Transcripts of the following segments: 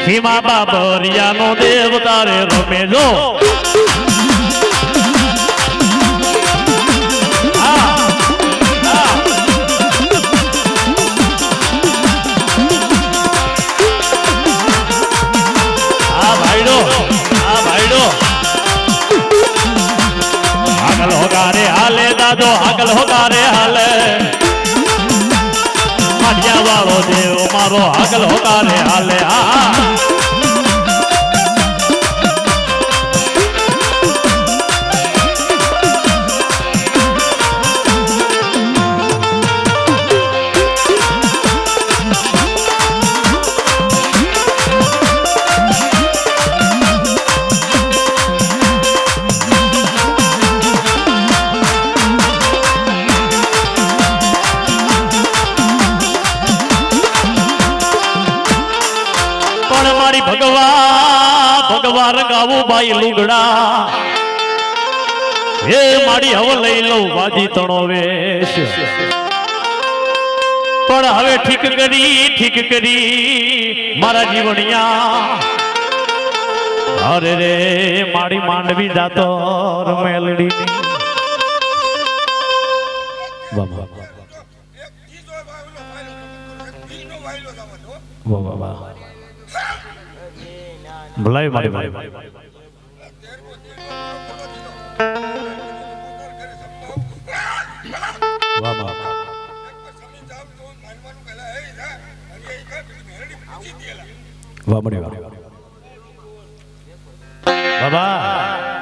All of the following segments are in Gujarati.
ખીમા બાબરિયાનો દેવ તારે રમે જો આગળ હોગારે હાલે દાદો આગળ હોગારે હાલે માઢિયા વાળો દેવ મારો આગળ હોગારે હાલે ભગવા રંગાવું બાઈ લુગડા હે માડી હવે લઈ લઉં વાજી તણો વેશ પણ હવે ઠીક કરી મારા જીવણિયા અરે રે માડી માંડવી જાતો મેલડી વાહ વાહ ભલાઈ મારી ભાઈ વાહ વાહ વાહ મળી વાહ બાબા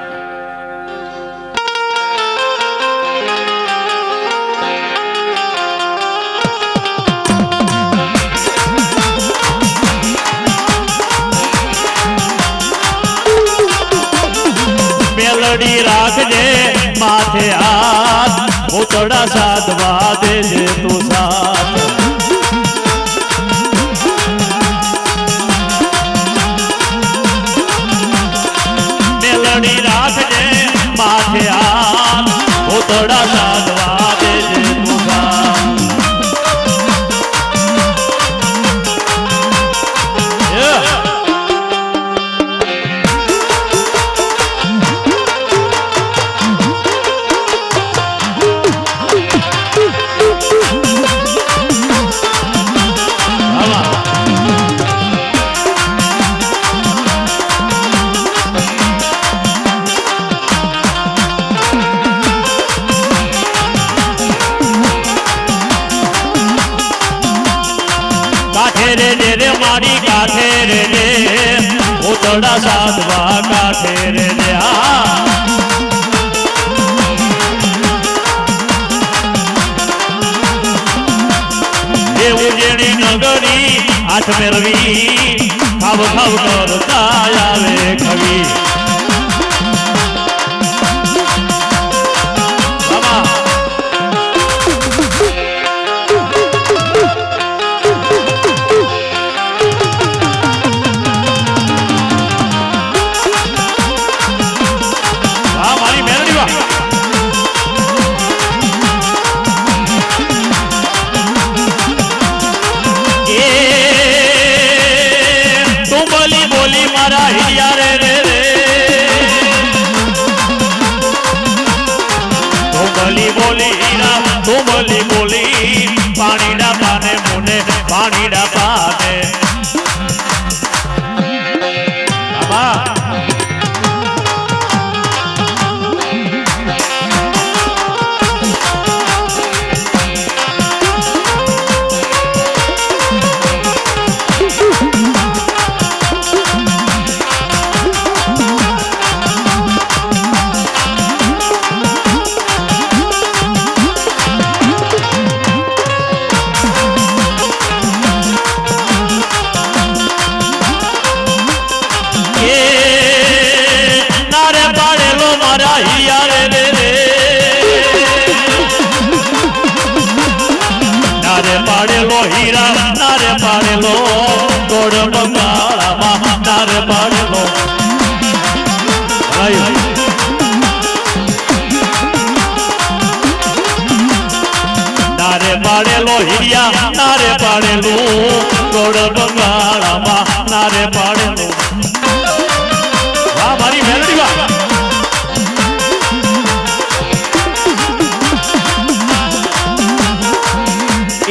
મેલડી રાખજે માથે હાથ પૂતળા સાધવા દેજે તું સાથ મેલડી રાખજે માથે હાથ પૂતળા સાધવા દેજે તું સાથ રે મારી કાઠે રે પૂતળા સાધવા કાઠે રે એવું જેણી નગરી હાથ મેળવી ખાવ કરતા આવે કવિ બોલી પાણીના પાને મુને પાણીના પાને આરે પાડે વાહ મારી મેલડી વાહ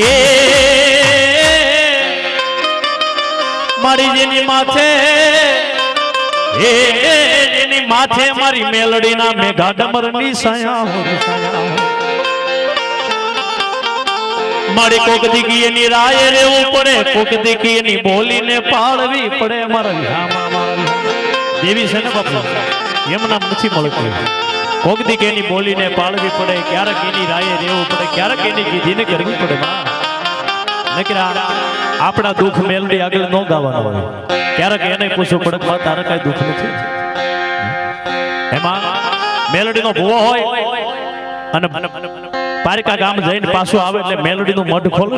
એ મારી જેની માથે એની માથે મારી મેલડીના મેઘા ડમરની સાયા મારી કોક દીકી એની રાય રેવું પડે કોક દીકી એની બોલીને પાળવી પડે મારા દેવી છે ને બાપુ એમના નથી મળતું કોક દીકી એની બોલીને પાળવી પડે ક્યારેક એની રાય રેવું પડે ક્યારેક એની કીધીને કરવી પડે નકર આપણા દુઃખ મેલડી આગળ ન ગાવાના હોય ક્યારેક એને પૂછવું પડે તારે કઈ દુઃખ નથી એમાં મેલડીનો ભૂવો હોય અને પારિકા ગામ જઈને પાછો આવે એટલે મેલડીનું મઢ ખોલે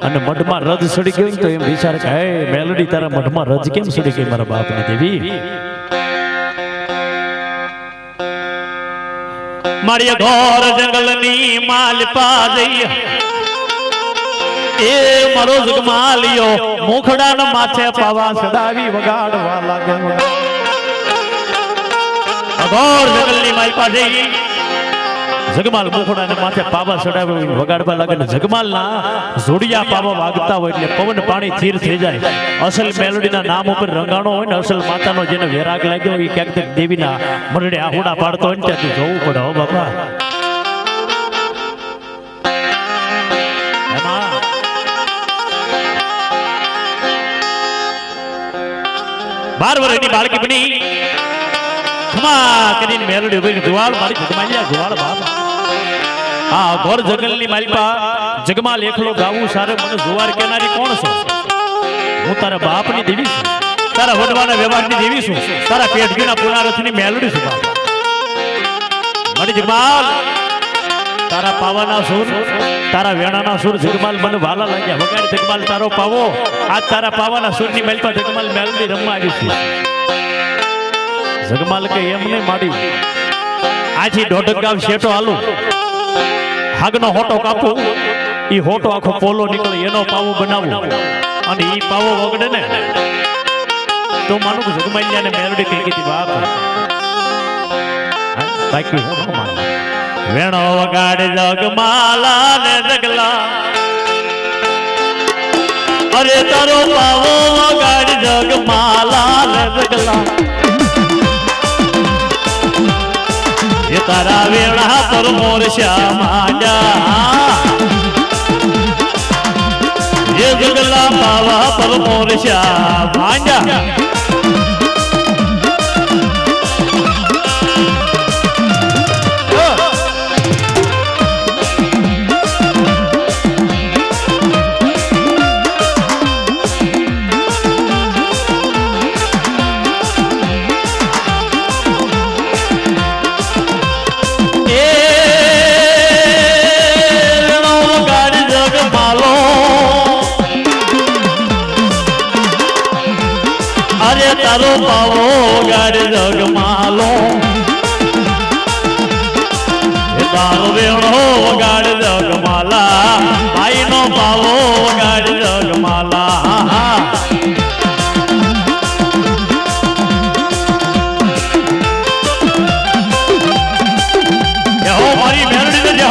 અને મઢમાં રજ સડી ગયું તો એમ વિચારે કે હે મેલડી તારા મઢમાં રજ કેમ સડી ગઈ મારા બાપની દેવી મારી ઘોર જંગલની માલપા જઈ એ મારો જગમાલિયો મુખડાના માથે પાવા સડાવી વગાડવા લાગે અઘોર જંગલની માલપા જઈ જગમાલ મુખડાને માથે પાવા ચડાવે વગાડવા લાગે ને જગમાલના જોડિયા પાવા વાગતા હોય એટલે પવન પાણી થીર થઈ જાય અસલ મેલોડીના નામ ઉપર રંગાણો હોય ને અસલ માતાનો જેને વેરાગ લાગ્યો હોય ક્યાંક દેવીના મરડે આહુડા પાડતો હોય ને ત્યાં જોવું પડે હો બાપા 12 વર્ષની બાળકી બની ખમા કરીને મેલડી ઉભી જુવાળ મારી જગમાલિયા જુવાળ બાપ આ ઘોર જંગલની માલપા જગમાલ એકલો ગાવું સારે મને જુવાર કેનારી કોણ છો હું તારા બાપની દેવી છું તારા વડવાના વ્યવહારની દેવી છું તારા પેટગીના પુનારથની મેલડી છું બાપ મારી જગમાલ તારા પાવાના સુર તારા વેણાના સુર જગમાલ મને વાલા લાગ્યા વગાડ જગમાલ તારો પાવો આજ તારા પાવાના સુરની મેલપા જગમાલ મેલડી રમવા આવી છે જગમાલ કે એમને માડી આજી દોઢક ગામ શેટો હાલું હાગનો હોટો કાપો ઈ હોટો આખો પોલો નીકળે એનો પાવો બનાવું અને ઈ પાવો વગડે ને તો માનું કે જગમાલિયાને મેલડી કહી ગઈ બાપ બાકી હું ન માનું વેણો વગાડે જગમાલા ને જગલા અરે તારો પાવો વગાડે જગમાલા ને જગલા એ તારા વેણા પર મોર શ્યામાજા એ જગલા પાવા પર મોર શ્યામાજા તારો પાવો ગાડ જગમાલો તારો વેણો ગાડ જગમાલા ભાઈ નો પાવો ગાડ જગમાલા મારી મેલડી ને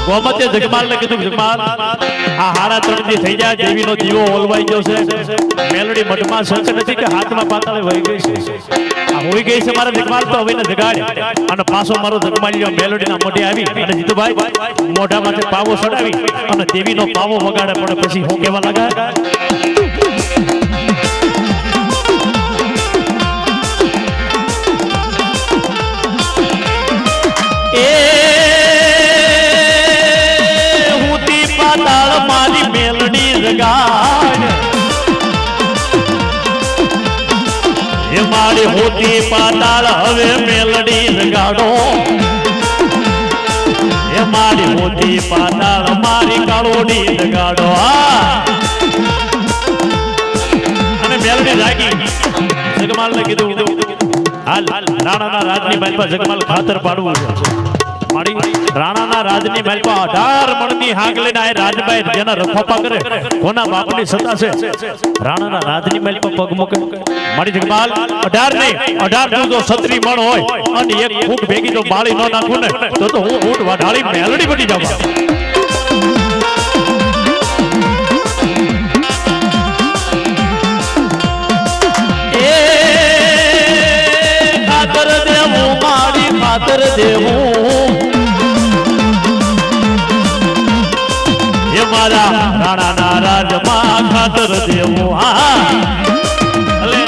ગોમતે જગમાલ ને કીધું જગમાલ આ હારા 3 દી થઈ જાય દેવીનો દીવો ઓલવાઈ ગયો છે મેલડી મઢમાં સંત નથી કે હાથમાં પાતાળે વહી ગઈ છે આ હોઈ ગઈ છે મારા જગમાલ તો હવે ને જગાડ અને પાછો મારો જગમાલિયો મેલડીના મોઢે આવી અને જીતુભાઈ મોઢામાંથી પાવો ચડાવી અને દેવીનો પાવો વગાડે પણ પછી હું કેવા લાગે મારી મેલડી જગાડ એ મારી હોતી પાતાળ હવે મેલડી જગાડો એ મારી મોતી પાતાળ મારી કાળોડી લગાડો અને મેલડી જાગી જગમાલ ને કીધું હાલ રાણાના રાજની મહેલ પર જગમાલ ખાતર પાડવું મારી રાણાના રાજની મહેલ પર 18 મણની હાંક લઈને આ રાજભાઈ જેના રખોપા કરે કોના બાપની સત્તા છે રાણાના રાજની મહેલ પર પગ મૂકે મારી જગમાલ 18 નહીં 18 જો 36 મણ હોય અને એક ફૂટ ભેગી જો બાળી ન નાખું ને તો હું ફૂટ વાઢાળી મેલડી બની જાઉં ખાતર દેવું એ મારા રાણાના રાજમાં ખાતર દેવું અલે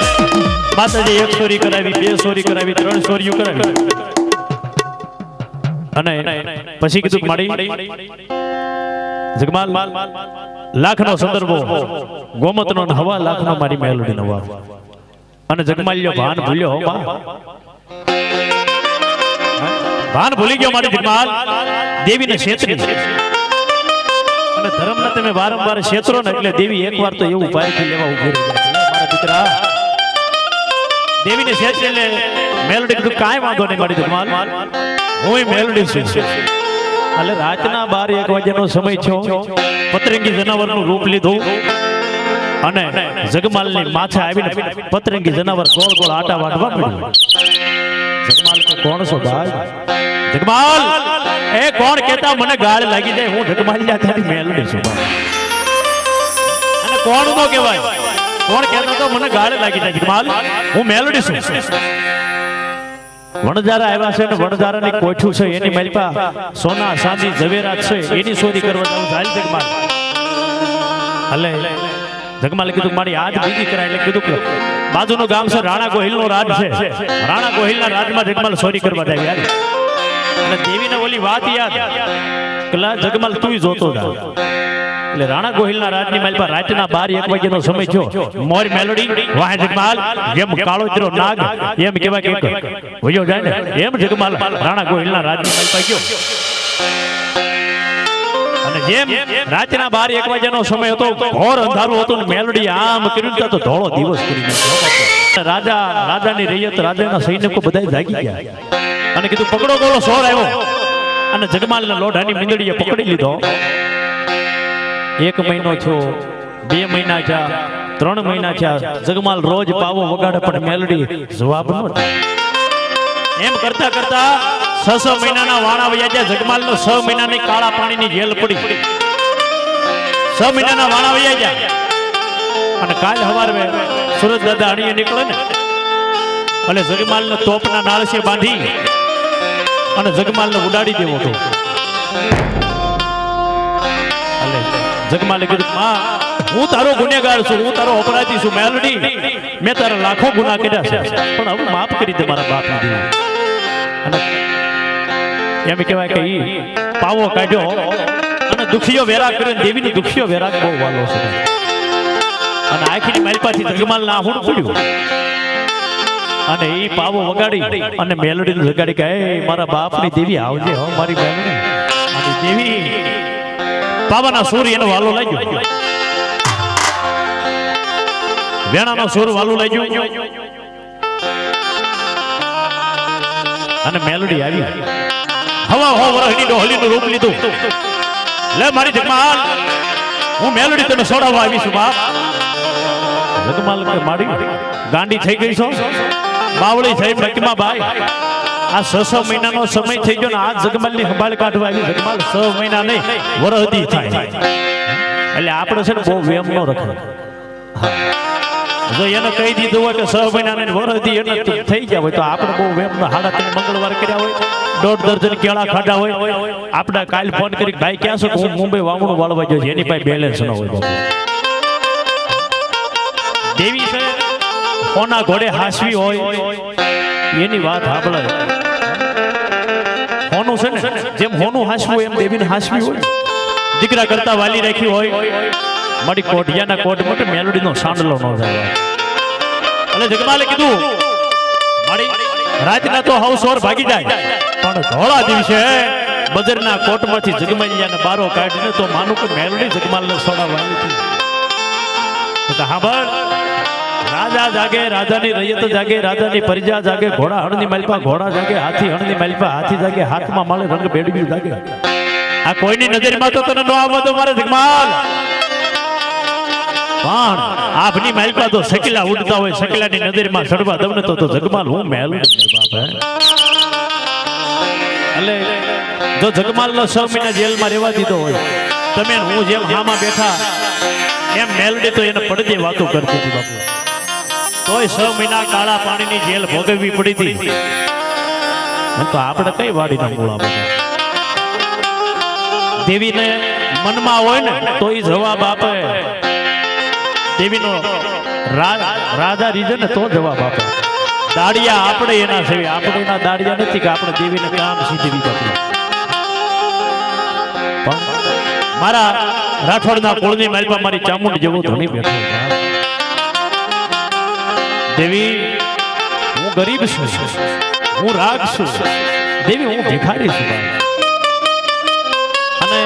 માતાજી 1 સોરી કરાવી 2 સોરી કરાવી 3 સોરીઓ કરાવી અને પછી કીધું માડી જગમાલ લાખનો સંદર્ભો ગોમતનો હવા લાખનો મારી મેલડીનો વા અને જગમાલ્યો ભાન ભૂલ્યો હો બા ભાન ભૂલી ગયો મારી જગમાલ દેવીને ક્ષેત્રી અને ધર્મને તમે વારંવાર ક્ષેત્રો ને એટલે દેવી એકવાર તો એવું પાયથી લેવા ઉભી રહી મારા દીકરા દેવીને ક્ષેત્રી એટલે મેલડી કીધું કાંઈ વાંધો નહીં મારી જગમાલ હું મેલડી છું એટલે રાતના 12-1 વાગ્યાનો સમય થયો પતરંગી જનાવરનું રૂપ લીધું અને જગમાલની માથે આવીને પતરંગી જનાવર ગોળ ગોળ આટા વાટવા મળ્યું જગમાલ કે કોણ છો ભાઈ જગમાલ એ કોણ કહેતા મને ગાળ લાગી જાય હું જગમાલિયા તારી મેલડી છું અને કોણ નો કહેવાય કોણ કહેતો તો મને ગાળ લાગી જાય જગમાલ હું મેલડી છું વણજારા આવ્યા છે ને વણજારાની કોઠું છે એની મેલપા સોના ચાંદી ઝવેરાત છે એની ચોરી કરવા જાવ જાય જગમાલ હલે જગમાલે કીધું મારી આજ બીજી કરાય એટલે કીધું કે બાજુનું ગામ છે રાણા ગોહિલનો રાજ છે રાણા ગોહિલના રાજમાં જગમાલ ચોરી કરવા જાય યાર અને દેવીને ઓલી વાત યાદ કલા જગમાલ તું જોતો જા એટલે રાણા ગોહિલના રાજની મહેલ પર રાતના 12-1 વાગ્યાનો સમય થયો મોર મેલોડી વાહ જગમાલ જેમ કાળોતરો નાગ એમ કેવા કે વયો જાય ને એમ જગમાલ રાણા ગોહિલના રાજની મહેલ પર ગયો અને જેમ રાતના 12-1 વાગ્યાનો સમય હતો ઘોર અંધારું હતું મેલડી આમ કર્યું તો ધોળો દિવસ કરી નાખ્યો રાજાની રૈયત રાજાના સૈનિકો બધા જાગી ગયા અને કીધું પકડો ગોળો સોર આવ્યો અને જગમાલના લોઢાની મીંદડીએ પકડી લીધો 1 મહિનો થયો 2 મહિના થયા 3 મહિના થયા જગમાલ રોજ પાવો વગાડે પણ મેલડી જવાબ ન દે એમ કરતા કરતા 6 મહિનાના વાણા વયા ગયા જગમાલનો 6 મહિનાની કાળા પાણીની જેલ પડી 6 મહિનાના વાણા વયા ગયા અને કાલ હવારે સુરત દાદા અણીએ નીકળે ને એટલે જગમાલને તોપના નાળસે બાંધી અને જગમાલને ઉડાડી દેવો હતો જગમાલે કીધું માં હું તારો ગુનેગાર છું હું તારો અપરાધી છું મેલડી મેં તારા લાખો ગુના કર્યા છે પણ હવે માફ કરી દે મારા બાપને દેવું અને એમ કહેવાય કે ઈ પાવો કાઢ્યો અને દુખીઓ વેરા કર્યો દેવીનો દુખીઓ વેરા બહુ વાલો છે અને આખીની માલપાથી જગમાલના આહુડ પડ્યું અને ઈ પાવો વગાડી અને મેલોડીને વગાડી કે એ મારા બાપની દેવી આવજે હો મારી મેલોડી અને દેવી પાવાના સૂર એનો વાલો લાગ્યો વેણાનો સૂર વાલો લાગ્યો અને મેલોડી આવી હવા હો વરહની ડોહલીનું રૂપ લીધું લે મારી જગમાલ હું મેલોડી તને છોડાવવા આવી છું બાપ જગમાલ કે માડી ગાંડી થઈ ગઈ છો બાવળી થઈ મકીમાં ભાઈ આ 6 મહિનાનો સમય થઈ ગયો ને આ જગમાલની સંભાળ કાઢવા આવી જગમાલ 6 મહિના નહીં વરહદી થાય એટલે આપણે છે ને બહુ વેમ ન રખાય જો એને કહી દીધું હોય કે 6 મહિનાની વરહદી એને થઈ ગયા હોય તો આપણે બહુ વેમ હાડા 3 મંગળવાર કર્યા હોય 1.5 દર્જન કેળા ખાધા હોય આપણે કાલ ફોન કરી ભાઈ ક્યાં છો હું મુંબઈ વાવણું વાળવા ગયો એની પાસે બેલેન્સ ન હોય દેવી છે કોના ઘોડે હાસવી હોય એની વાત સાંભળે હોનું છે ને જેમ હોનું હાસવું એમ દેવીને હાસવી હોય દીકરા કરતા વાલી રાખી હોય મારી કોઢિયાના કોટ માટે મેલોડીનો સાંડલો ન જાય એટલે જગમાલે કીધું મારી રાતના તો હાઉસ ઓર ભાગી જાય પણ ધોળા દિવસે બજરના કોટમાંથી જગમાલિયાને બારો કાઢીને તો માનું કે મેલડી જગમાલને સોડાવવા આવી હતી. તો હા ભાઈ, રાજા જાગે, રાજાની રૈયત જાગે, રાજાની પ્રજા જાગે, ઘોડા હણની માલપા ઘોડા જાગે, હાથી હણની માલપા હાથી જાગે, હાથમાં માલે રંગ બેડવી જાગે. આ કોઈની નજરમાં તો તને ન આવવા દો મારે જગમાલ. પણ આપની માલપા તો સકીલા ઉડતા હોય, સકીલાની નજરમાં ચડવા દઉં ને તો જગમાલ હું મેલું બાપ હે. એટલે જો જગમાલનો 6 મહિના જેલમાં રહેવા દીધો હોય, તમે હું જેમ હામાં બેઠા એમ મેલડી તો એને પડદે વાતો કરતી હતી બાપુ. તોય 6 મહિના કાળા પાણીની જેલ ભોગવવી પડી હતી. તો આપણે કઈ વાડીના મૂળા બધા દેવીને મનમાં હોય ને તો એ જવાબ આપે. દેવીનો રાજા રીજે ને તો જવાબ આપે. દાડિયા આપણે એના છે, આપણે એના દાડિયા નથી કે આપણે દેવીને કામ સીધવી શકીએ. પણ મારા રાઠોડના કુળની માલપા મારી ચામુંડ જેવો ધણી બેઠો. દેવી હું ગરીબ છું, હું રાગ છું, દેવી હું ભિખારી છું. અને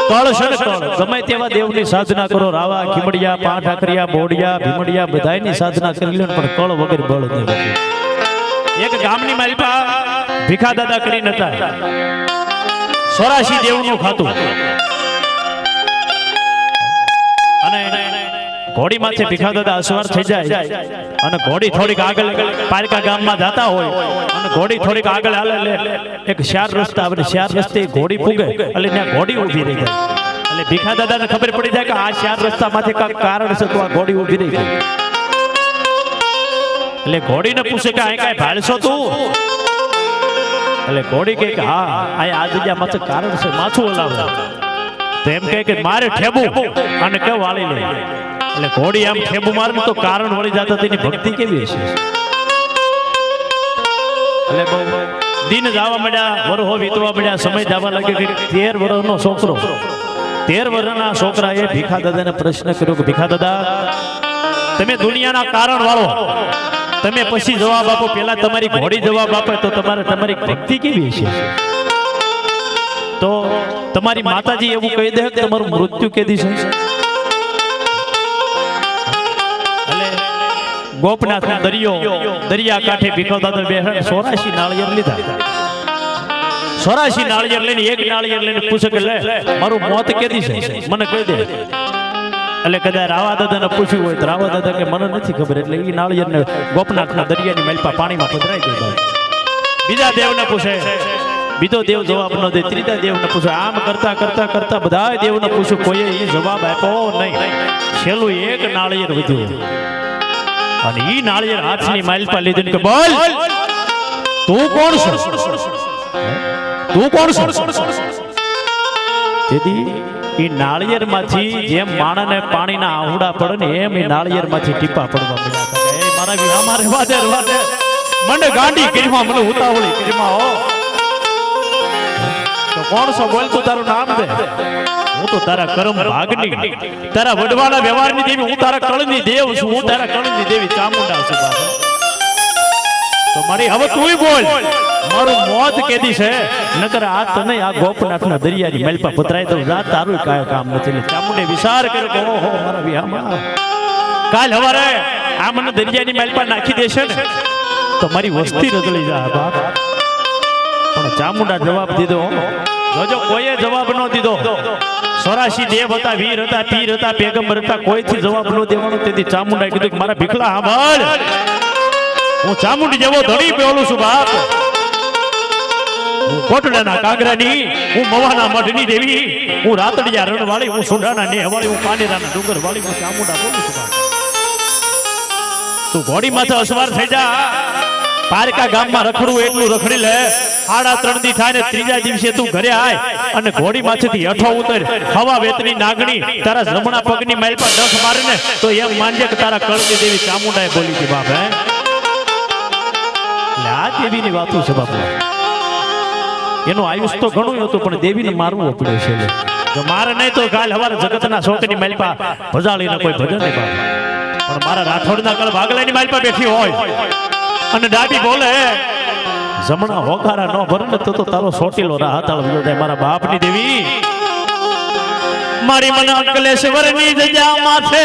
કળ છે ને કળ, ગમે તેવા દેવની સાધના કરો, રાવા ખીમડિયા પાંઠ આકરિયા બોડિયા ભીમડિયા બધાયની સાધના કરી લો પણ કળ વગર બળ નહીં. એક ગામની માલપા ભીખા દાદા કરીને હતા, 84 દેવનું ખાતું. અને ઘોડી માથે ભીખા દાદા અસવાર થઈ જાય અને ઘોડી થોડીક આગળ પારકા ગામમાં જતા હોય અને ઘોડી થોડીક આગળ હાલે એક 4 રસ્તા આવે, 4 રસ્તે ઘોડી પૂગે એટલે ત્યાં ઘોડી ઊભી રહી જાય. એટલે ભીખા દાદાને ખબર પડી જાય કે આ 4 રસ્તામાંથી કાંઈક કારણ છે તો આ ઘોડી ઊભી રહી ગઈ. એટલે ઘોડીને પૂછે કે આ કાંઈ ભાળશો તું? એટલે ઘોડી કહે કે હા આ જગ્યા માથે કારણ છે, માથું હલાવો. તો એમ કહે કે મારે ઠેબુ અને કે વાળી લે. એટલે ઘોડી આમ ઠેબુ મારે તો કારણ વળી જતા તેની ભક્તિ કેવી હશે. એટલે બહુ દિન જવા મળ્યા, વરહો વીતવા મળ્યા, સમય જવા લાગ્યો કે 13 વર્ષનો છોકરો, 13 વર્ષના છોકરાએ ભીખા દાદાને પ્રશ્ન કર્યો કે ભીખા દાદા તમે દુનિયાના કારણ વાળો, તમે પછી જવાબ આપો, પેલા તમારી ઘોડી જવાબ આપે તો તમારી ભક્તિ કેવી હશે. તો તમારી માતાજી એવું કહી દે કે તમારું મૃત્યુ કેદી છે. ગોપનાથ દરિયા કાંઠે ભીખો દાદા બેઠા 84 નાળિયેર લીધા. 84 નાળિયેર લઈને એક નાળિયેર લઈને પૂછે કે લે મારું મોત કેદી છે મને કહી દે. એટલે કદાચ રાવા દાદાને પૂછ્યું હોય તો રાવા દાદા કે મને નથી ખબર. એટલે એ નાળિયેરને ગોપનાથના દરિયાની માલપા પાણીમાં પધરાઈ દીધા. બીજા દેવને પૂછે, બીજો દેવ જવાબ ન દે. ત્રીજા દેવને પૂછે. આમ કરતા કરતા કરતા બધા દેવને પૂછ્યું, કોઈએ એ જવાબ આપ્યો નહીં. છેલ્લું એક નાળિયેર વધ્યું અને ઈ નાળિયેર હાથની માલપા લીધી કે બોલ તું કોણ છો, તું કોણ છો. તેથી ઈ નાળિયેર માંથી જેમ માણસને પાણીના આહુડા પડે ને એમ ઈ નાળિયેર માંથી ટીપા પડવા મળ્યા. એ મારા બી અમારે વાદે મને ગાંડી કરીમાં, મને ઉતાવળી કરીમાં હો. તો કોણ છો બોલ, તું તારું નામ દે. હું તો તારા કરમ ભાગની, તારા વડવાળા વ્યવહારની દેવી, હું તારા કળની દેવ છું, હું તારા કળની દેવી ચામુંડા છું. તો મારી હવે તુંય બોલ મારું મોત કેદી છે, નકર આ તને આ ગોપનાથના દરિયાની માલપા પધરાઈ દઉં. જા તારું કાય કામ નથી. ચામુંડે વિચાર કર્યો કે ઓહો મારા વિહામાં કાલ હવારે આ મને દરિયાની માલપા નાખી દેશે ને તો મારી વસ્તી રજળી જાય બાપ. પણ ચામુંડા જવાબ દીધો. જોજો કોઈએ જવાબ ન દીધો. 84 દેવ હતા, વીર હતા, પીર હતા, પેગમ્બર હતા, કોઈથી જવાબ ન દેવાનો. તેથી ચામુંડાએ કીધું કે મારા ભીખલા સાંભળ, હું ચામુંડી જેવો ધણી બોલું છું બાપ. હું કોટડાના કાગરાની, હું મવાના મઢની દેવી, હું રાતડિયા રણવાળી, હું સુંઢાના નેહવાળી, હું પાનેરાના ડુંગર વાળી, હું ચામુંડા બોલું છું બાપ. તું ઘોડી માથે અસવાર થઈ જા, પારકા ગામમાં રખડું એટલું રખડી લે. 3:30 દી થાય ને ત્રીજા દિવસે તું ઘરે આય અને ઘોડી માંથી હેઠો ઉતર. હવા વેતની નાગણી તારા જમણા પગની માલપા ડખ મારે ને તો એમ માનજે કે તારા કળની દેવી ચામુંડાએ બોલી હતી બાપ. હે આ દેવીની વાતો છે બાપુ. એનું આયુષ તો ઘણું હતું પણ દેવીને મારવું પડ્યું છે. જો મારે નહીં તો કાલ હવારે જગતના શોકની માલપા ભજાળીને કોઈ ભજન નહીં બાપ. પણ મારા રાઠોડના કળ ભાગલાની માલપા બેઠી હોય અને ડાબી બોલે જમણા હોકારા ન ભરે ને તો તારો સોટીલો રાહતાળ વિયો જાય મારા બાપની દેવી મારી મન અંકલેશ્વરની જજા માથે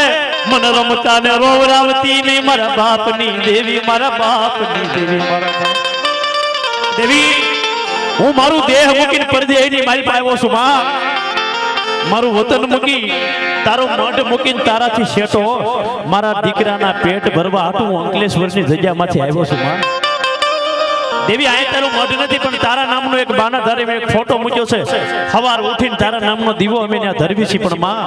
મન રમતા ને રોવરાવતી ને મારા બાપની દેવી મારા બાપની દેવી મારા બાપ દેવી હું મારું દેહ મૂકીને પરદેશની મારી પાસે આવ્યો છું માં મારું વતન મૂકી તારો મઢ મૂકીને તારાથી શેટો મારા દીકરાના પેટ ભરવા હાટું હું અંકલેશ્વરની જગ્યામાંથી આવ્યો છું માં દેવી આ તારું મઢ નથી પણ તારા નામનો એક બાના ધારે મેં એક ફોટો મૂક્યો છે સવાર ઉઠીને તારા નામનો દીવો અમે ત્યાં ધરવી છીએ પણ માં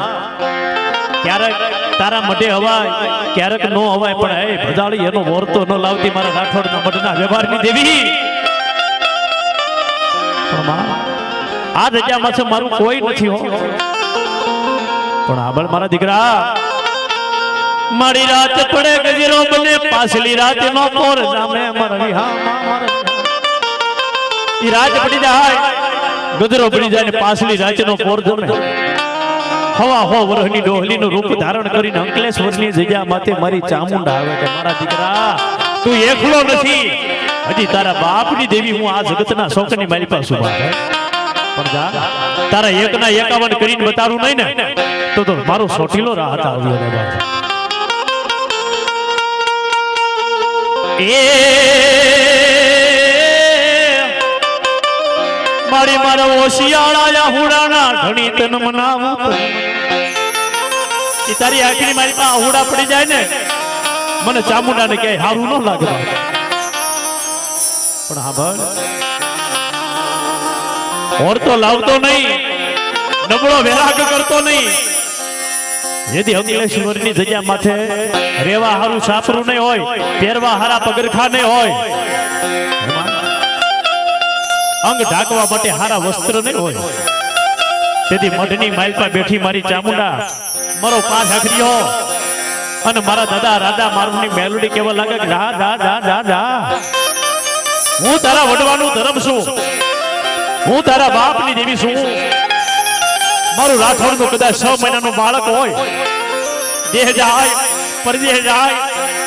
ક્યારેક તારા મઢે હવાય ક્યારેક નો હવાય પણ એ ભજાળી એનો મોરતો ન લાવતી મારા રાઠોડના મઢના વ્યવહારની દેવી પણ માં આ જગ્યામાં છે મારું કોઈ નથી હો પણ આબળ મારા દીકરા મારી રાત પડે ગજરો બને પાછલી રાત નો પોર જામે મારી હા મારા ઈ રાત પડી જાય ગજરો પડી જાય ને પાછલી રાત નો પોર જામે હવા હો વરહની ડોહલીનું રૂપ ધારણ કરીને અંકલેશ્વરની જગ્યા માથે મારી ચામુંડા આવે કે મારા દીકરા તું એકલો નથી હજી તારા બાપની દેવી હું આ જગતના શોકની મારી પાસે ઉભા છે પણ જા તારા એકના 51 કરીને બતાવું નહીં ને તો મારો સોટીલો રાહત આવ્યો ને બાપ એ મારી મારા ઓશિયાળા હુડાના ધણી તન મનાવું એ તારી આખરી મારી પાસે હુડા પડી જાય ને મને ચામુંડાને ક્યાંય હારું ન લાગે પણ હા ભાઈ ઓર તો લાવતો નહીં નબળો વેરાગ કરતો નહીં જેથી અંકલેશ્વરની જગ્યા માથે રેવા હારું છાપરું નહીં હોય પહેરવા હારા પગરખા નહીં હોય અંગ ઢાંકવા માટે હારા વસ્ત્ર નહીં હોય તેથી મઢની માલપા બેઠી મારી ચામુંડા મારો પાસ આખરીઓ અને મારા દાદા રાજા મારુની મેલોડી કેવા લાગે કે જા જા જા જા જા હું તારા વડવાનું ધર્મ છું હું તારા બાપની દેવી છું મારું રાઠોડનું કદાચ 6 મહિનાનું બાળક હોય દેહ જાય પરદેહ જાય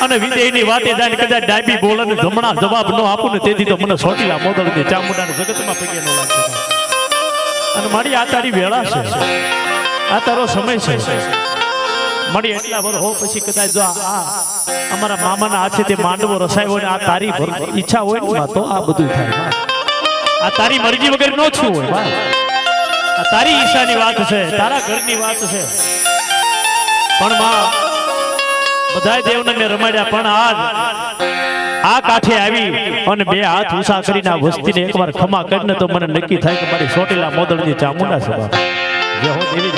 અને વિદેહની વાતે જાય ને કદાચ ડાબી બોલે ને જમણા જવાબ ન આપું ને તેથી તો મને સોટીલા મોદળથી ચામુંડાને જગતમાં પગે ન લાગતો અને મારી આ તારી વેળા છે આ તારો સમય છે મારી એટલા વર્ષ હો પછી કદાચ જો આ અમારા મામાના હાથે તે માંડવો રસાયો હોય ને આ તારી ઈચ્છા હોય ને તો આ બધું થાય આ તારી મરજી વગર નો છું હોય આ તારી ઈચ્છાની વાત છે તારા ઘરની વાત છે પણ માં બધાય દેવને મેં રમાડ્યા પણ આજ આ કાઠે આવી અને બે હાથ ઊંચા કરીને આ વસ્તીને એકવાર ખમા કરીને તો મને નક્કી થાય કે મારી સોટીલા મોદળની ચામુંડા છે બાપ જે હો દેવી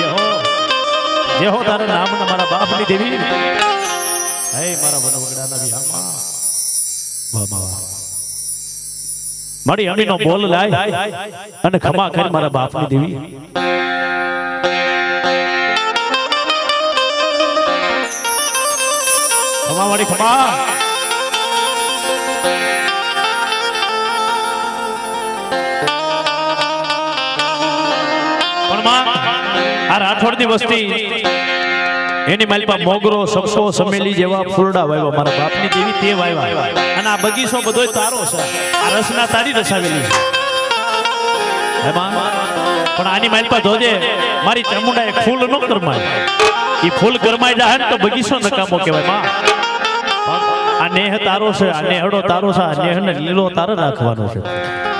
જે હો તારા નામના મારા બાપની દેવી હે મારા વનવગડાના વિહામાં વાહ વાહ મારી અમીનો બોલ લાય અને ખમા કરી મારા બાપની દેવી ખમા મારી ખમા પણ માં આ રાઠોડની વસ્તી એની માલપા મોગરો સપસો સમેલી જેવા ફૂલડા વાવ્યા મારા બાપની દેવી તે વાવ્યા અને આ બગીચો બધોય તારો છે આ રસના તારી રસાવેલી છે એમાં પણ આની માલપા જોજે મારી ચામુંડા એક ફૂલ ન કરમાય ઈ ફૂલ ગરમાઈ જાય ને તો બગીચો નકામો કહેવાય માં આ નેહ તારો છે આ નેહડો તારો છે આ નેહને લીલો તારે રાખવાનો છે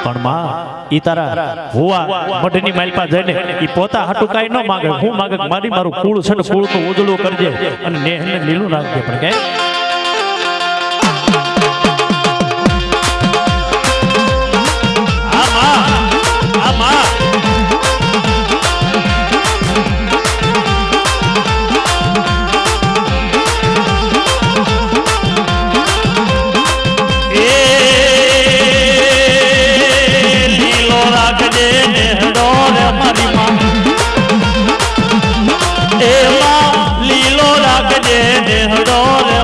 પણ માં ઈ તારા ભુવા મઢની માલપા જઈને ઈ પોતા હાટું કાઈ ન માંગે હું માંગે મારી મારું કુળ છે ને કુળ તો ઉજળું કરજે અને નેહને લીલું રાખજે પણ કે આ માં લીલો રાખજે નેહડો રે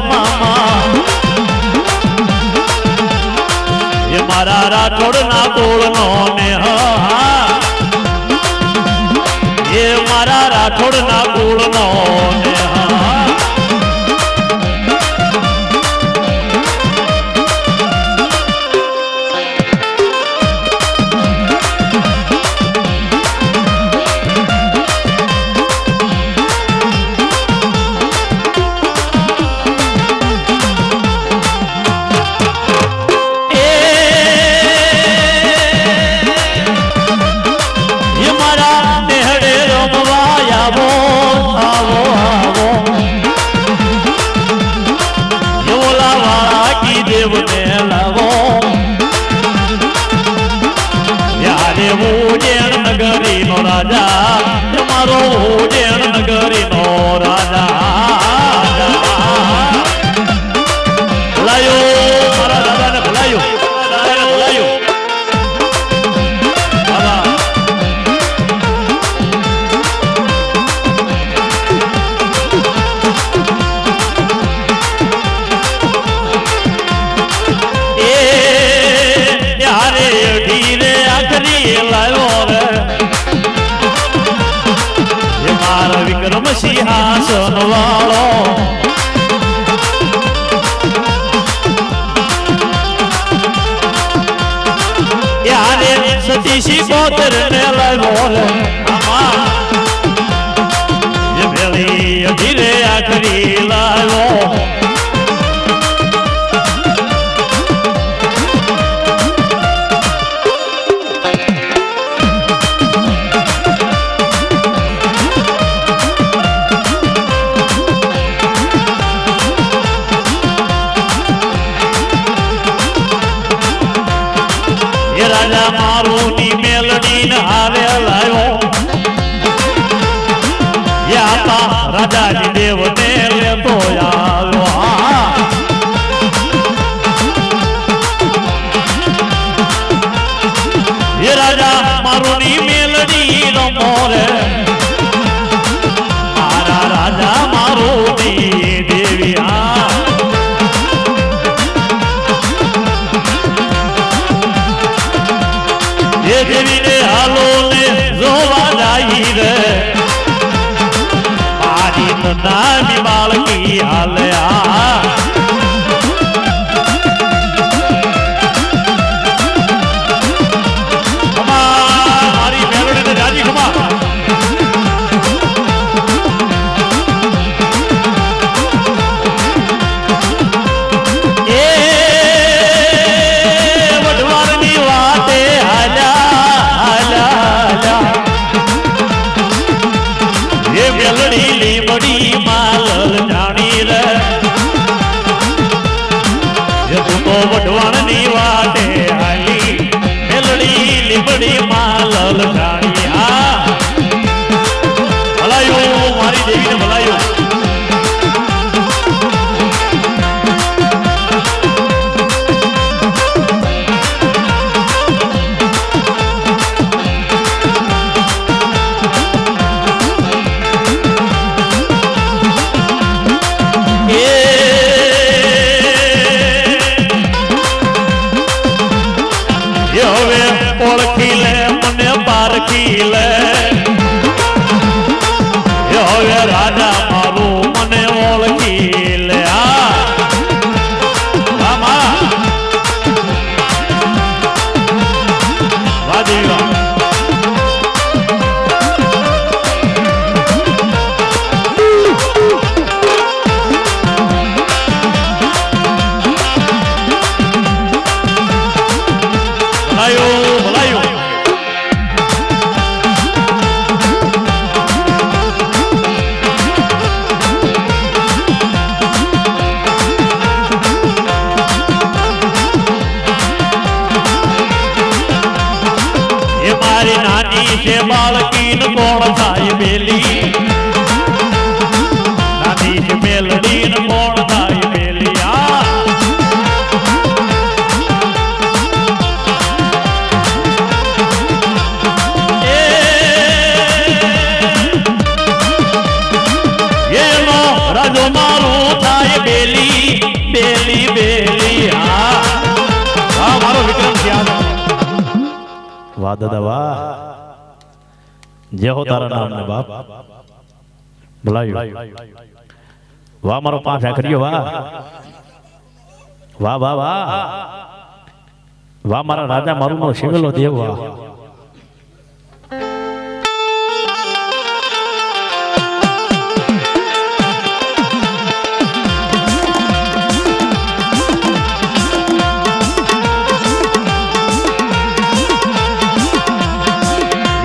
સિંહાસન વાળો યારે સતી શિકોતર ને લાવ્યો રે એ ભેળી અધીરે આખરી લાવ્યો રાજા મારું ની મેલડી ને હારે લાવ્યો રાજાજી દેવ ને લેતો આવ્યો એ રાજા મારું ની મેલડી રમો રે મારા રાજા મારું ની દેવી એ દેવીને હાલો ને જોવા જાય રે મારી નાની બાળકી હાલે મારી મેલડી ને રાજી ખમા લીમડી માલલ જાણી રે તું તો વઢવાણ ની વાટે હાલી મેલડી લીમડી માલલ જાણી ભલાયું મારી દેવીને ભલાયું ઓળખી લે મને પારખી લે હવે રાજા મારું મને ઓળખી લે મારી નાની છે બાળકી ને કોણ થાય બેલી નાની છે મેલડી ને કોણ થાય બેલી એનો રાજો મારું થાય બેલી બેલી બેલી મારો વિક્રમ યાદ વાહ દાદા વાહ જય હો તારા નામ ને બાપ ભલાયું વાહ મારો પાંચ આખરીઓ વાહ વાહ વાહ વાહ વાહ મારા રાજા મારું નો શિવેલો દેવ વાહ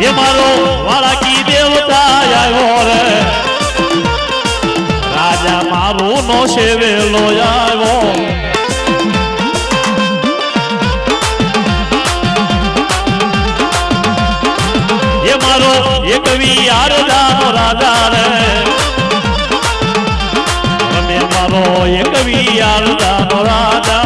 ये मारो वाला की देवता आयो रे राजा मारू नो सेवेलो आयो ये मारो एक वीर जानो राजा रे मैं मारो एक वीर जानो राजा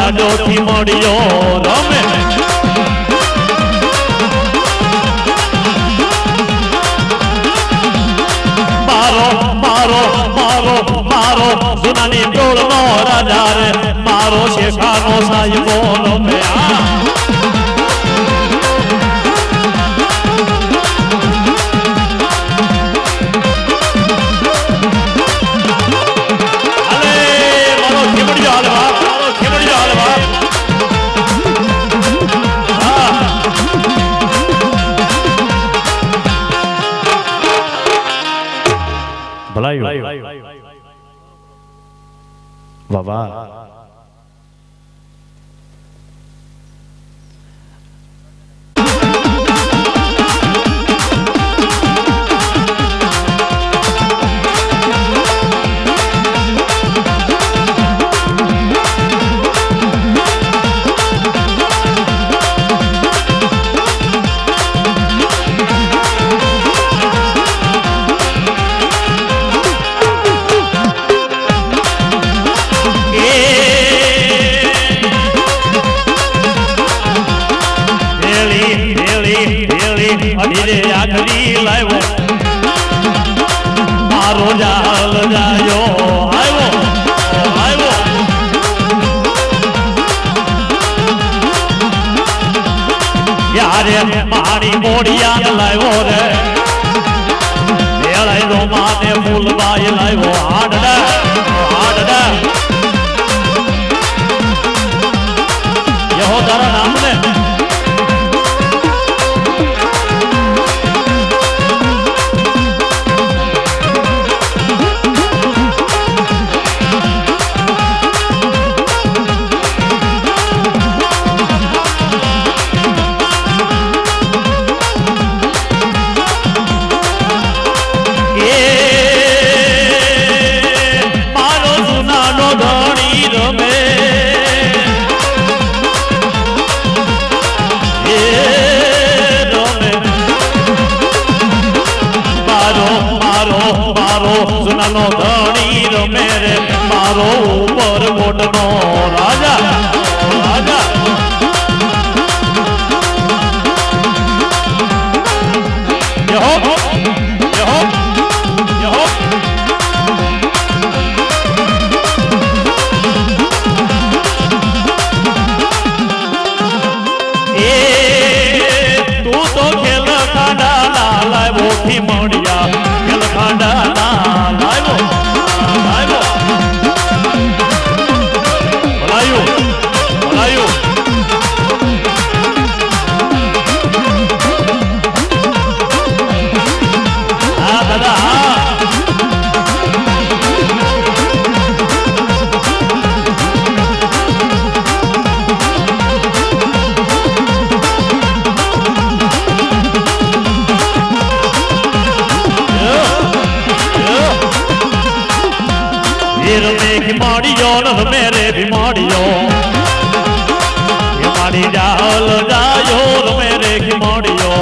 જાડો થી મળ્યો રમે મારો મારો મારો મારો જુનાની ટોળનો રાજા રે મારો શેખાનો સાહેબો રમે વાહ અઢીરે આખરી લાવ્યો મારો જાલ જાયો આવ્યો યારે મારી મોડિયા લાવ્યો રે વેળાઈ નો માને ફૂલબાઈ લાવ્યો આડડા યહો તારા નામ ને સુનાનો ધણી રમે રે મારો ઉપર મોટનો રાજા યહો એ તું તો ખેલ ખાડા લાલા બોથી મળ્યા ખેલ ખાડા मेरे बीमारियों बीमारी जाल जायो मेरे बीमारियों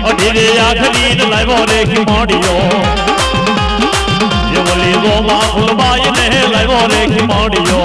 अधीरे आखरी लाइवो रे बीमारियों ये बोली वो माँ फुलबाई ने लाइवो रे बीमारियों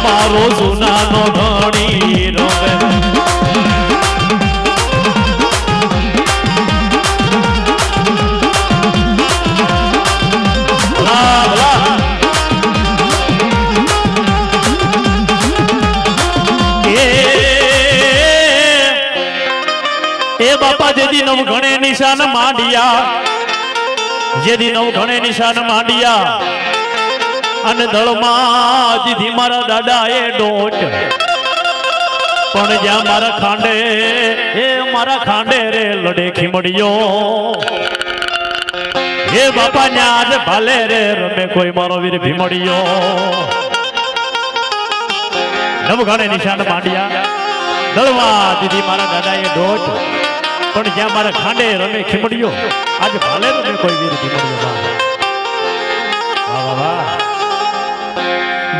મારો સુનાનો ધણી રમે એ બાપા જેજી નવ ગણે નિશાન માંડ્યા જેથી નવ ઘણે નિશાન માંડ્યા અને દળમાં દીધી મારા દાદા એ ડોટ પણ જ્યાં મારા ખાંડે રે લડે ખીમડિયો હે બાપા ન્યાજ ભાલે રે રમે કોઈ મારો વીર ભીમડિયો નવ ઘણે નિશાન માંડ્યા દળમાં દીધી મારા દાદા એ ડોટ પણ જ્યાં મારા ખાંડે રમે ખીમડિયો આજે ભાલે રમે કોઈ વીર ભીમડિયો વાહ વાહ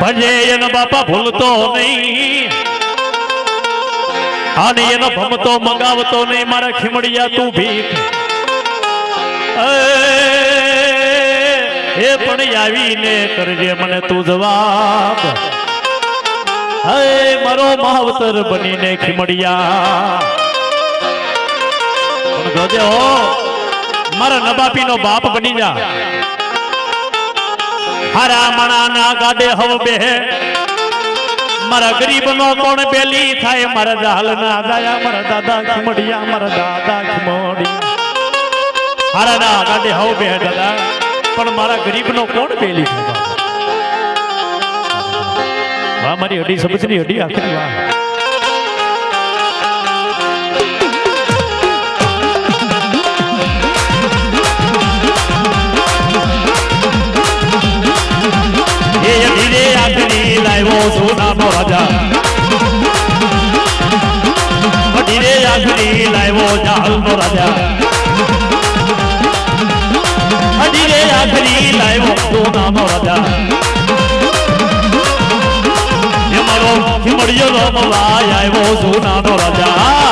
ભજે એનો બાપા ભૂલતો નહીં અને એનો ભમતો મંગાવતો નહીં મારા ખીમડિયા તું ભીખ એ પણ આવીને કરજે મને તું જવાબ હે મારો માવતર બનીને ખીમડિયા પણ જોજે હો મારા નબાપીનો બાપ બની જા હારા મણા ના ગાડે હવ બે મારા ગરીબ નો કોણ બેલી થાય મારા જાલ ના જાયા મારા દાદા ખીમડિયા મારા દાદા ખીમડિયા હારા ના ગાડે હવ બે દાદા પણ મારા ગરીબ નો કોણ બેલી થાય વાહ મારી અડી સમજની અડી આખરી વાહ ધીરે આખરી લાવ્યો સોનાનો રાજા ધીરે આખરી લાવ્યો જાહલનો રાજા ધીરે આખરી લાવ્યો સોનાનો રાજા એ મારો ખીમડિયો રમવા આવ્યો સોનાનો રાજા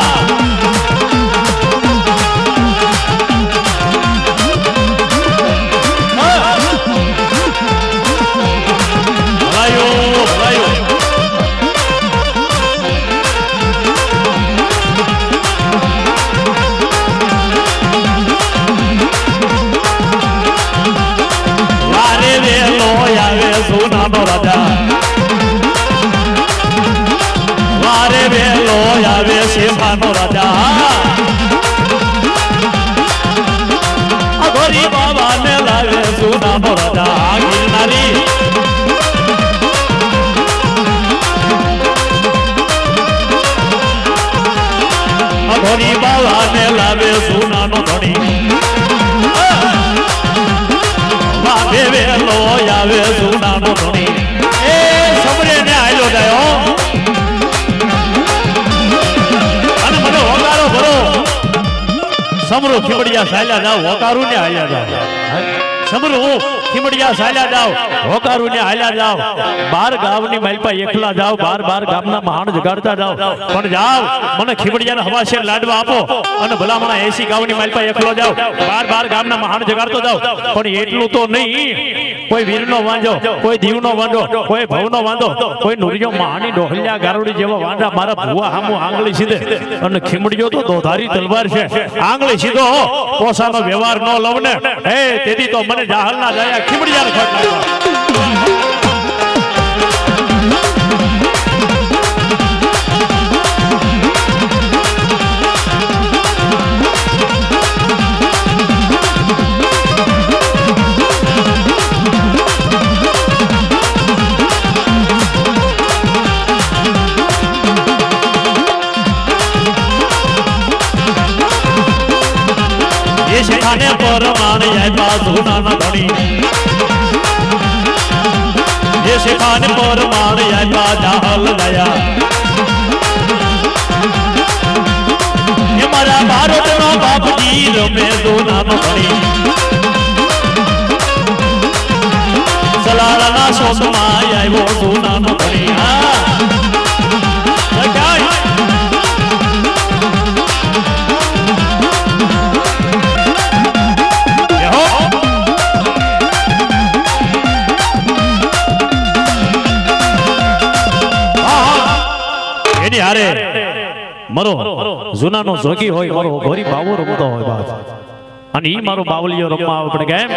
સોનાનો રાજા વારે વેલો આવે શેફાનો રાજા અઘોરી બાબાને લાવે સોનાનો રાજા ગિરનારી અઘોરી બાબાને લાવે સોનાનો ધણી વેલો આવે સોનાનો ધણી એ સમરે ને આયો ગયો અને મને હોકારો ભરો સમરો ખીમડિયા સાલ્યા જાવ હોકારું ને હાલ્યા જાવ સમરો ખીમડિયા સાલ્યા જાવ હોકારું ને હાલ્યા જાવ બાર ગામની માલપા એકલા જાવ બાર ગામના મહાન જગાડતા જાવ પણ જાવ મને ખીમડિયાને હવાશેર લાડવા આપો અને ભલામણા 80 ગામની માલપા એકલો જાવ બાર ગામના મહાન જગાડતો જાવ પણ એટલું તો નહીં કોઈ વીરનો વાંધો કોઈ દીવનો વાંધો કોઈ ભવનો વાંધો કોઈ નુરિયો મહાની ડોહલિયા ગારોડી જેવો વાંધા મારા ભુવા હામુ આંગળી સીધે અને ખીમડિયો તો દોધારી તલવાર છે આંગળી સીધો પોસાનો વ્યવહાર ન લવને હે તેથી તો મને જાહલ ના જાય ખીમડિયાને ખોટ લાગ્યો શેખાને પરમાણ આપ્યા સોનાના ધણી એ શેખાને પરમાણ આપ્યા જાહલ દયા એ મારા ભારતનો બાપજી રમે સોનાનો ધણી સલાળાના શોધમાં આવ્યો સોનાનો ધણી યારે મારો જૂનાનો જોગી હોય મારો ઘોરી બાવો રમતો હોય બાપ અને ઈ મારો બાવલિયો રમવા આવે પડે કેમ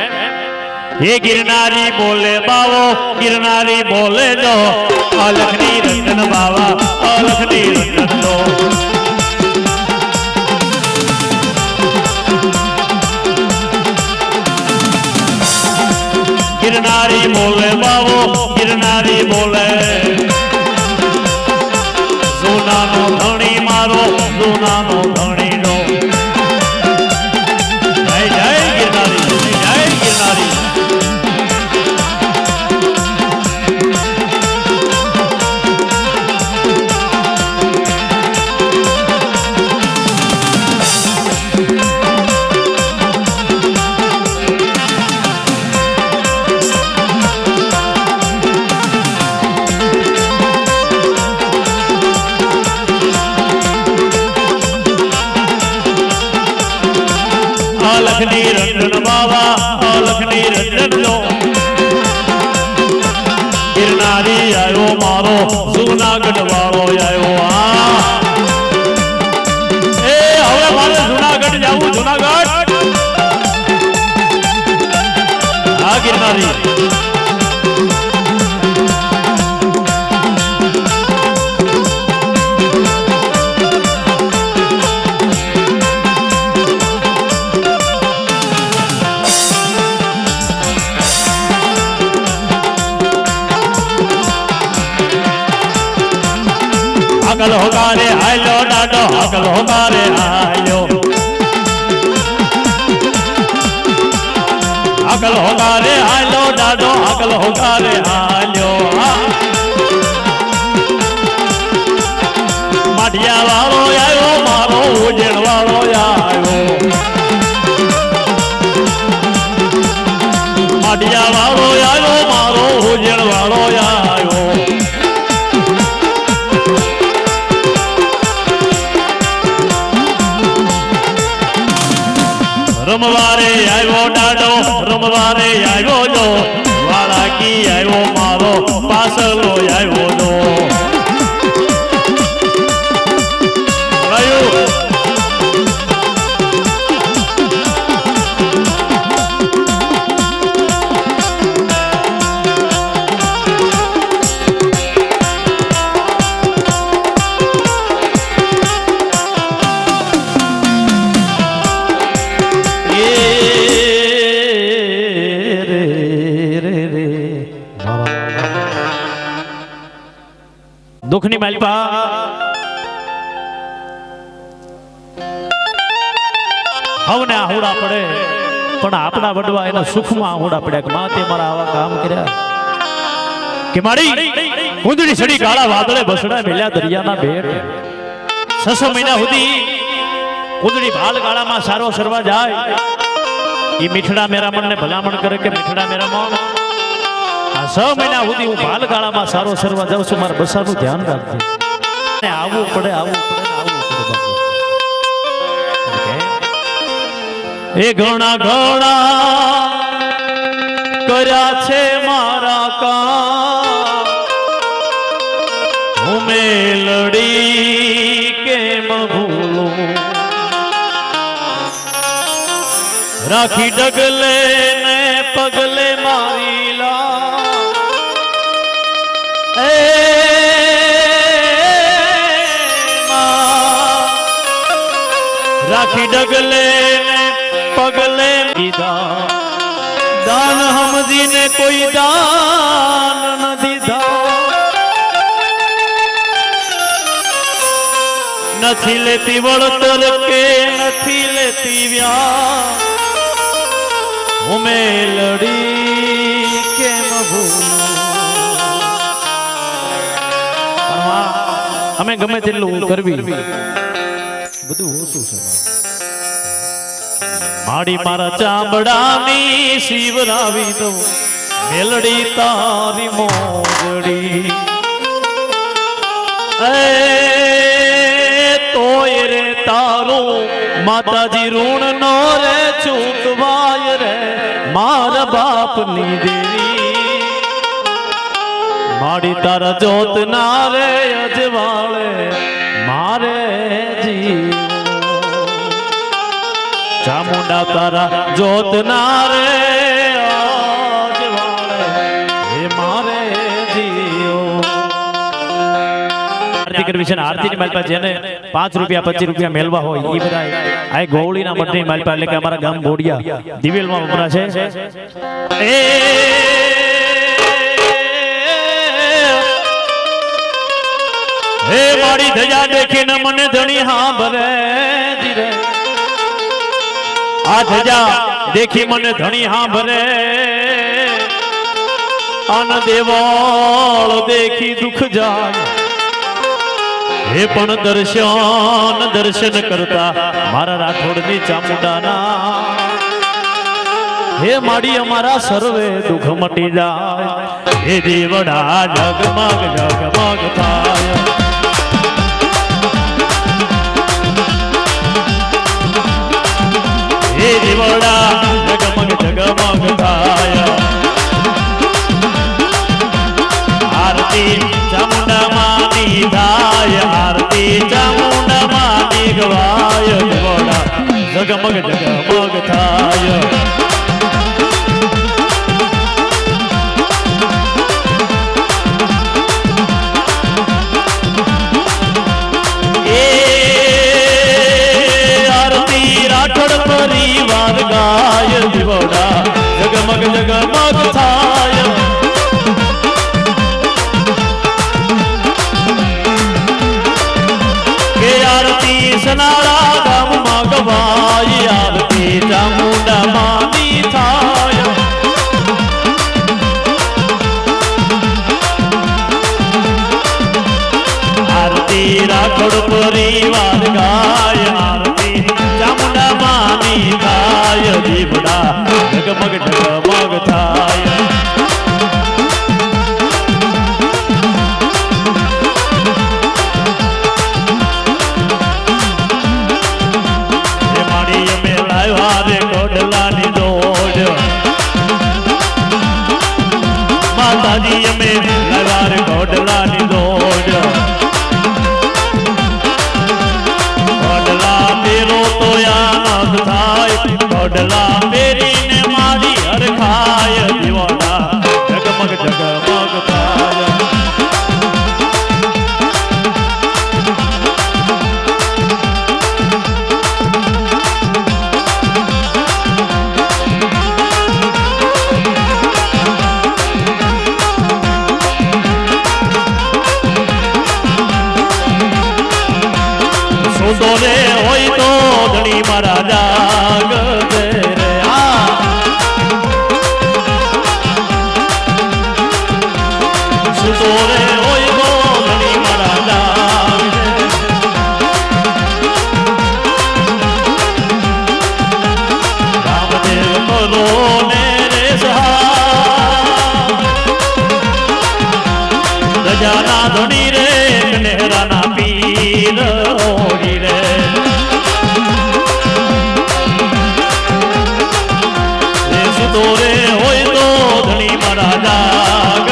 એ ગિરનારી બોલે બાવો ગિરનારી બોલે જો અલખની રંજન બાવા અલખની રંજન લો गिरनारी बोले बाबो गिरनारी बोले सोनानो धणी मारो सोनानो धणी नो जय जय गिरनारी जय गिरनारी लखनी रंजन बाबा लखनी रंजन नो गिरनारी आयो मारो जूनागढ़ वालो आयो ए હવે મારે જૂનાગઢ જાવું જૂનાગઢ હા गिरनारी अकल होकारे आयो डाडो अकल होकारे आयो अकल होकारे आयो डाडो अकल होकारे आयो माटिया वालो आयो मारो उजड़ वालो आयो माटिया वालो आयो मारो उजड़ वालो आयो रमवारे आयो डाडो रमवारे आयो जो वाला की आयो मारो पासलो आयो जो आयो दुखनी मालिपा हवने आहुड़ा पड़े पण आपड़ा वडवा एना सुख में आहुड़ा पड़े के माते मारा आवा काम कर्या के मारी कुंदड़ी सड़ी काळा वादळे बसड़ा मेल्या दरियाना भेट 6 महीना हुदी कुंदड़ी भाल गाळा में सारो सरवा जाय ई मीठड़ा मेरा मन ने भलामण करे के मीठड़ा मेरा मन 6 महीना हुदी हूँ भाल गाळा में सारो सरवा जाऊं छुं मारा बसाનું ध्यान રાખજે ને આવવું પડે એ ઘણા ઘણા કર્યા છે મારા કામ હું મેલડી કેમ ભૂલું રાખી ડગલે ને પગલે મારી લા राखी डगले ने पगले दीदा दान हमजी ने कोई दान न दीदा नथी लेती वळतर के नथी लेती व्या હું મેલડી કેમ ભૂલું અમે ગમે તેટલું કરવી બધું ઓછું છે માડી મારા ચામડાની શિવરાવી દઉં મેલડી તારી મોગડી તોય રે તારો માતાજી ઋણ નો રે ચૂકવાય રે મારા બાપની દેવી माड़ी तारा जोत नारे अजवाले मारे जीव चामुंडा तारा जोत नारे अजवाले हे मारे जीव आरती करवी छे आरती ની માલપા જેને 5 રૂપિયા 25 રૂપિયા મેલવા હોય ઈ બધા આ ગોવળીના મઠની માલપા એટલે કે અમારા ગામ બોડિયા દિવેલમાં વપરા છે એ મારી ધજા દેખીને મને ધણી હા ભરે ધીરે આ ધજા દેખી મને ધણી હા ભરે આન દેવાળ દેખી દુખ જાય હે પણ દર્શન કરતા મારા રાઠોડની ચામુંડાના હે માડી અમારા સર્વે દુઃખ મટી જાય હે દેવડા જગમગ જગમગ થાય હે દેવડા જગમગ જગમગ થાય આરતી ચામુંડા માની થાય આરતી ચામુંડા માની ગવાય દેવડા જગમગ જગમગ થાય પરિવાર ગાય દીવડા જગમગ જગમગ થાય કે આરતી સનાળા ગામમાં ગવાય આરતી ચામુંડા માની થાય આરતી રાઠોડ પરિવાર ગાય આરતી ચામુંડા માની થાય દીવડા જગમગ જગમગ થાય હે માડી અમે લાવ્યા રે કોડલાની દોડ માતાજી અમે લાવ્યા રે કોડલાની દોડ કોડલા મેરીને મારી હરખાય દીવાના જગમગ જગમગ થાય સુતો રે હોય તો ધણી મારા જાગ સોરે હોય ગો ધણી મારા જાગ રામદેવ કરો ને રે સહા રજાના ધણી રે કનેરાના પીર ઓડી રે સુતો રે હોય તો ધણી મારા જાગ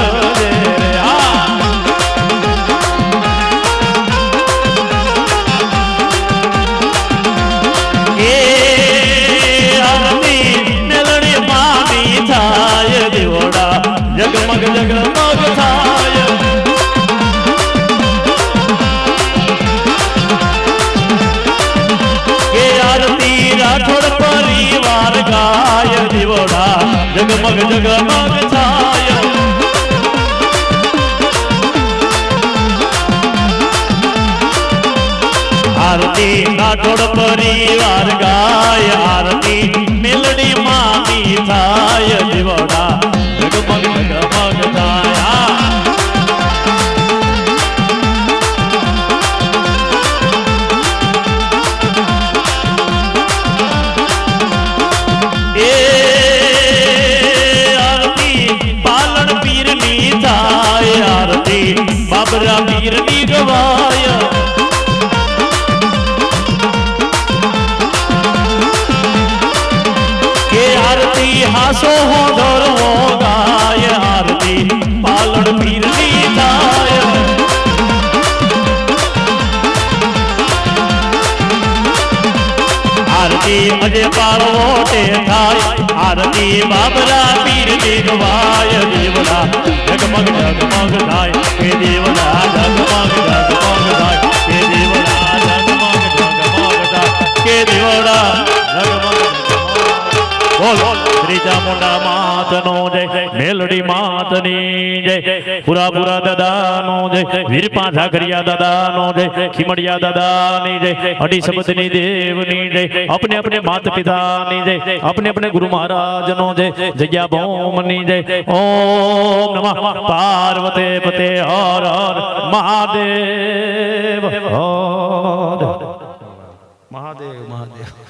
જગમગ જગમગ થાય કે આરતી રાઠોડ પરિવાર ગાય દીવડા જગમગ જગમગ થાય આરતી રાઠોડ પરિવાર ગાય આરતી મેલડી માની થાય દીવડા જગમગ જગમગ થાય એ આરતી પાલણ પીરની થાય આરતી બાબરા પીરની ગવાય કે આરતી હાસો હો ધરવો ગાય આરતી પાલણ પીરની થાય આરતી અજે પાળવો તે થાય આરતી બાબરા પીરની ગવાય દેવડા જગમગ જગમગ થાય કે દેવડા જગમગ જગમગ થાય કે દેવડા જગમગ જગમગ થાય કે દેવડા જગમગ બોલ શ્રી ચામુંડા માતનો જય મેલડી માતની જય પુરા પુરા દાદાનો જય વીરપા ઝાકરિયા દાદાનો જય ખીમડિયા દાદાની જય અડી શબ્દની દેવની જય अपने अपने माता पिता ની જય अपने अपने गुरु महाराज નો જય જગ્યા ભૌમની જય ઓમ નમઃ પાર્વતે પતે હર હર મહાદેવ હર મહાદેવ મહાદેવ